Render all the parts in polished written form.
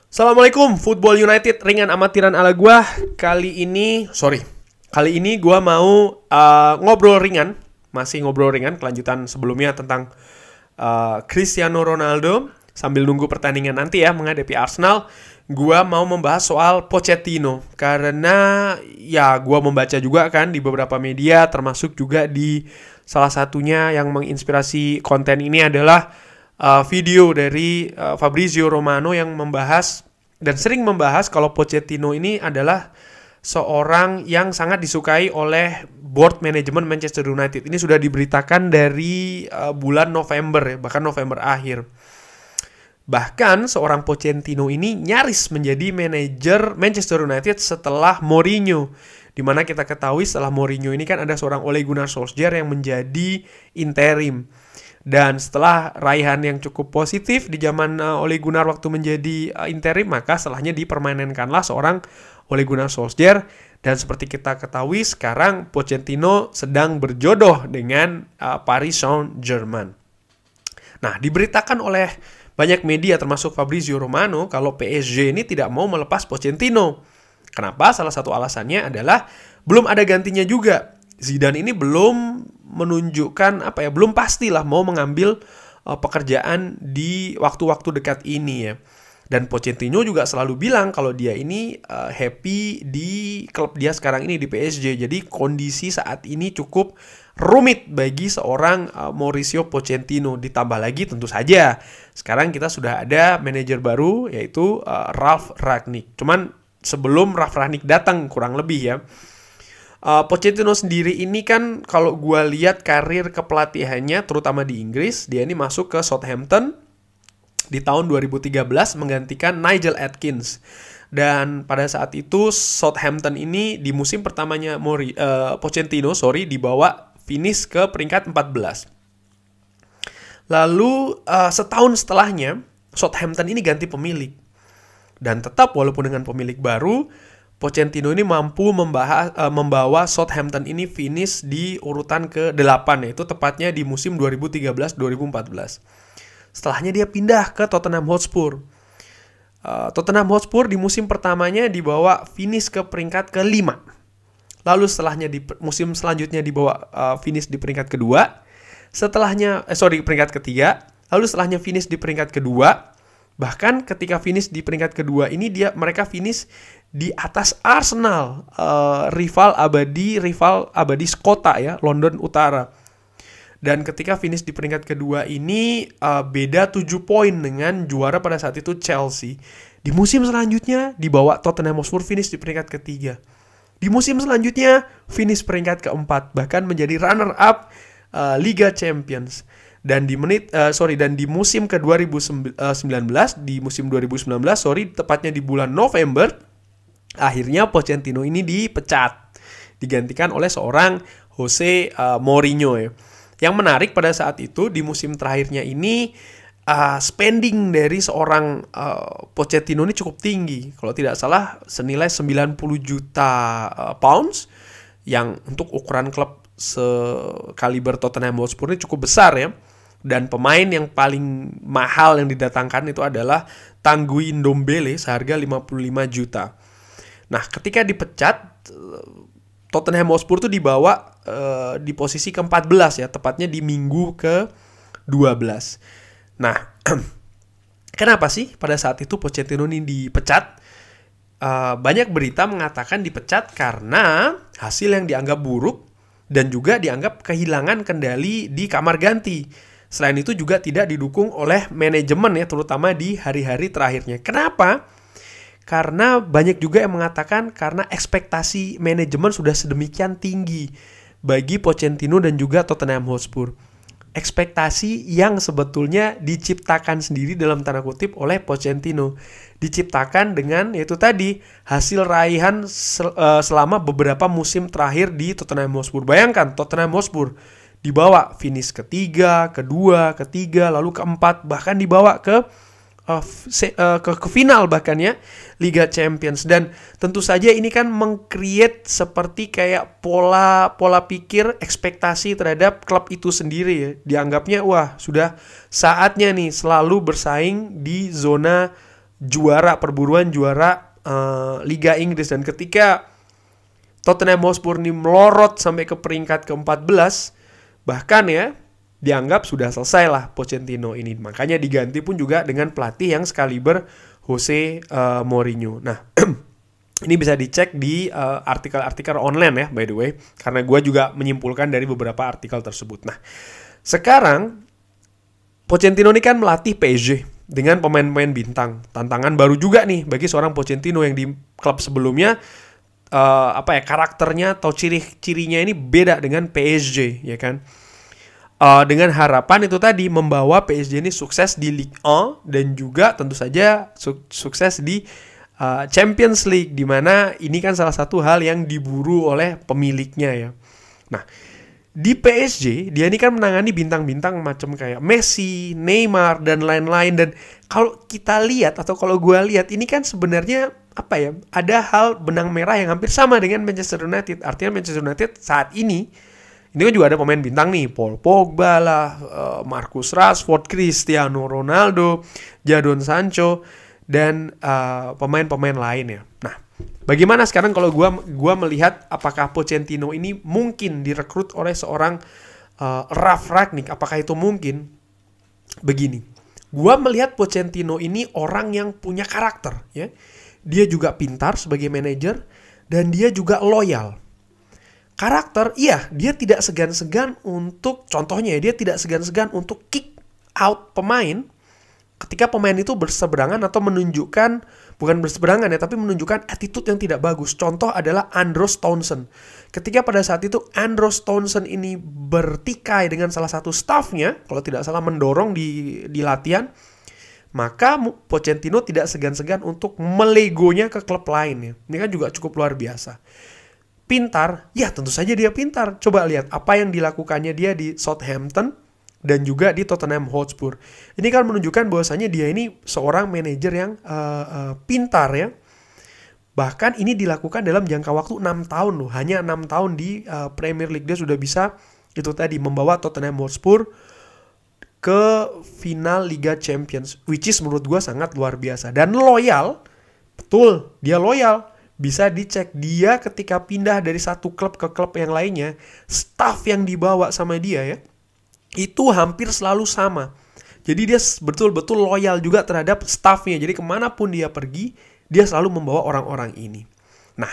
Assalamualaikum, Football United ringan amatiran ala gua. Kali ini gua mau ngobrol ringan, masih ngobrol ringan, kelanjutan sebelumnya tentang Cristiano Ronaldo. Sambil nunggu pertandingan nanti ya menghadapi Arsenal, gua mau membahas soal Pochettino. Karena ya gua membaca juga kan di beberapa media, termasuk juga di salah satunya yang menginspirasi konten ini adalah video dari Fabrizio Romano yang membahas dan sering membahas kalau Pochettino ini adalah seorang yang sangat disukai oleh board manajemen Manchester United. Ini sudah diberitakan dari bulan November ya, bahkan November akhir. Bahkan seorang Pochettino ini nyaris menjadi manajer Manchester United setelah Mourinho. Dimana kita ketahui setelah Mourinho ini kan ada seorang Ole Gunnar Solskjaer yang menjadi interim. Dan setelah raihan yang cukup positif di zaman Ole Gunnar waktu menjadi interim, maka setelahnya dipermanenkanlah seorang Ole Gunnar Solskjaer. Dan seperti kita ketahui sekarang Pochettino sedang berjodoh dengan Paris Saint-Germain. Nah, diberitakan oleh banyak media termasuk Fabrizio Romano kalau PSG ini tidak mau melepas Pochettino. Kenapa? Salah satu alasannya adalah belum ada gantinya juga. Zidane ini belum menunjukkan belum pastilah mau mengambil pekerjaan di waktu-waktu dekat ini ya. Dan Pochettino juga selalu bilang kalau dia ini happy di klub dia sekarang ini di PSG. Jadi kondisi saat ini cukup rumit bagi seorang Mauricio Pochettino. Ditambah lagi tentu saja sekarang kita sudah ada manajer baru yaitu Ralf Rangnick. Cuman sebelum Ralf Rangnick datang kurang lebih ya, Pochettino sendiri ini kan kalau gue lihat karir kepelatihannya terutama di Inggris, dia ini masuk ke Southampton di tahun 2013 menggantikan Nigel Adkins. Dan pada saat itu Southampton ini di musim pertamanya Pochettino dibawa finish ke peringkat 14. Lalu setahun setelahnya Southampton ini ganti pemilik. Dan tetap walaupun dengan pemilik baru, Pochettino ini mampu membawa Southampton ini finish di urutan ke-8, yaitu tepatnya di musim 2013-2014. Setelahnya dia pindah ke Tottenham Hotspur. Tottenham Hotspur di musim pertamanya dibawa finish ke peringkat ke-5. Lalu setelahnya di musim selanjutnya dibawa finish di peringkat kedua. Peringkat ketiga. Lalu setelahnya finish di peringkat kedua. Bahkan ketika finish di peringkat kedua ini mereka finish di atas Arsenal, rival abadi sekota ya, London Utara. Dan ketika finish di peringkat kedua ini beda 7 poin dengan juara pada saat itu Chelsea. Di musim selanjutnya dibawa Tottenham Hotspur finish di peringkat ketiga. Di musim selanjutnya finish peringkat keempat, bahkan menjadi runner up Liga Champions. Dan di musim ke-2019, tepatnya di bulan November, akhirnya Pochettino ini dipecat, digantikan oleh seorang Jose Mourinho ya. Yang menarik pada saat itu di musim terakhirnya ini spending dari seorang Pochettino ini cukup tinggi. Kalau tidak salah senilai 90 juta pounds, yang untuk ukuran klub sekaliber Tottenham Hotspur ini cukup besar ya. Dan pemain yang paling mahal yang didatangkan itu adalah Tanguy Ndombele seharga 55 juta. Nah, ketika dipecat, Tottenham Hotspur tuh dibawa di posisi ke-14 ya, tepatnya di minggu ke-12. Nah, kenapa sih pada saat itu Pochettino ini dipecat? Banyak berita mengatakan dipecat karena hasil yang dianggap buruk dan juga dianggap kehilangan kendali di kamar ganti. Selain itu juga tidak didukung oleh manajemen ya, terutama di hari-hari terakhirnya. Kenapa? Karena banyak juga yang mengatakan karena ekspektasi manajemen sudah sedemikian tinggi bagi Pochettino dan juga Tottenham Hotspur. Ekspektasi yang sebetulnya diciptakan sendiri dalam tanda kutip oleh Pochettino. Diciptakan dengan yaitu tadi hasil raihan selama beberapa musim terakhir di Tottenham Hotspur. Bayangkan Tottenham Hotspur dibawa finish ketiga, kedua, ketiga, lalu keempat, bahkan dibawa ke final bahkan ya Liga Champions. Dan tentu saja ini kan meng-create seperti kayak pola pikir ekspektasi terhadap klub itu sendiri ya. Dianggapnya wah sudah saatnya nih selalu bersaing di zona juara perburuan juara Liga Inggris. Dan ketika Tottenham Hotspur ini melorot sampai ke peringkat ke-14, bahkan ya dianggap sudah selesai lah Pochettino ini. Makanya diganti pun juga dengan pelatih yang sekaliber Jose Mourinho. Nah, ini bisa dicek di artikel-artikel online ya, by the way. Karena gue juga menyimpulkan dari beberapa artikel tersebut. Nah, sekarang Pochettino ini kan melatih PSG dengan pemain-pemain bintang. Tantangan baru juga nih bagi seorang Pochettino yang di klub sebelumnya karakternya atau ciri-cirinya ini beda dengan PSG, ya kan? Dengan harapan itu tadi membawa PSG ini sukses di Ligue 1 dan juga tentu saja sukses di Champions League, di mana ini kan salah satu hal yang diburu oleh pemiliknya ya. Nah, di PSG dia ini kan menangani bintang-bintang macam kayak Messi, Neymar dan lain-lain. Dan kalau kita lihat atau kalau gue lihat ini kan sebenarnya ada hal benang merah yang hampir sama dengan Manchester United. Artinya Manchester United saat ini kan juga ada pemain bintang nih, Paul Pogba lah, Marcus Rashford, Cristiano Ronaldo, Jadon Sancho dan pemain-pemain lain ya. Nah, bagaimana sekarang kalau gua melihat apakah Pochettino ini mungkin direkrut oleh seorang Ralf Rangnick? Apakah itu mungkin? Begini, gua melihat Pochettino ini orang yang punya karakter ya. Dia juga pintar sebagai manajer dan dia juga loyal. Karakter, iya, dia tidak segan-segan untuk, contohnya ya, dia tidak segan-segan untuk kick out pemain ketika pemain itu berseberangan atau menunjukkan, bukan berseberangan ya, tapi menunjukkan attitude yang tidak bagus. Contoh adalah Andros Townsend. Ketika pada saat itu Andros Townsend ini bertikai dengan salah satu staffnya, kalau tidak salah mendorong di latihan, maka Pochettino tidak segan-segan untuk melegonya ke klub lain ya. Ini kan juga cukup luar biasa. Pintar, ya tentu saja dia pintar. Coba lihat apa yang dilakukannya dia di Southampton dan juga di Tottenham Hotspur. Ini kan menunjukkan bahwasanya dia ini seorang manajer yang pintar ya. Bahkan ini dilakukan dalam jangka waktu 6 tahun loh. Hanya 6 tahun di Premier League dia sudah bisa itu tadi membawa Tottenham Hotspur ke final Liga Champions, which is menurut gue sangat luar biasa. Dan loyal, betul, dia loyal. Bisa dicek dia ketika pindah dari satu klub ke klub yang lainnya, staff yang dibawa sama dia ya, itu hampir selalu sama. Jadi dia betul-betul loyal juga terhadap staffnya. Jadi kemanapun dia pergi, dia selalu membawa orang-orang ini. Nah,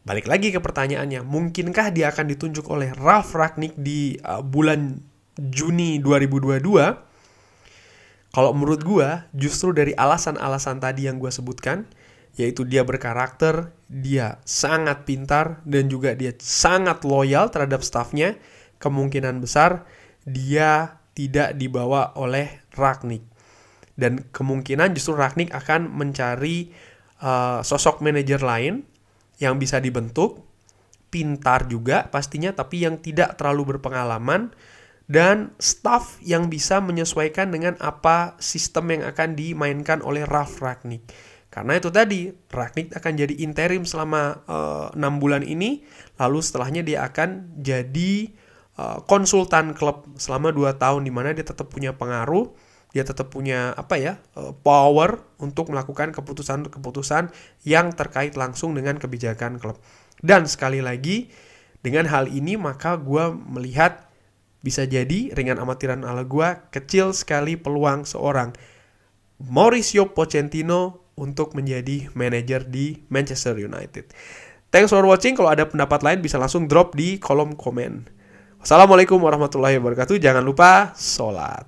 balik lagi ke pertanyaannya, mungkinkah dia akan ditunjuk oleh Ralf Rangnick di bulan Juni 2022? Kalau menurut gue, justru dari alasan-alasan tadi yang gue sebutkan, yaitu dia berkarakter, dia sangat pintar, dan juga dia sangat loyal terhadap staffnya, kemungkinan besar dia tidak dibawa oleh Rangnick. Dan kemungkinan justru Rangnick akan mencari sosok manajer lain yang bisa dibentuk, pintar juga pastinya, tapi yang tidak terlalu berpengalaman, dan staff yang bisa menyesuaikan dengan apa sistem yang akan dimainkan oleh Ralf Rangnick. Karena itu tadi, Rangnick akan jadi interim selama 6 bulan ini, lalu setelahnya dia akan jadi konsultan klub selama 2 tahun, di mana dia tetap punya pengaruh, dia tetap punya power untuk melakukan keputusan-keputusan yang terkait langsung dengan kebijakan klub. Dan sekali lagi, dengan hal ini maka gue melihat bisa jadi ringan amatiran ala gue, kecil sekali peluang seorang Mauricio Pochettino untuk menjadi manajer di Manchester United. Thanks for watching. Kalau ada pendapat lain bisa langsung drop di kolom komen. Wassalamualaikum warahmatullahi wabarakatuh. Jangan lupa sholat.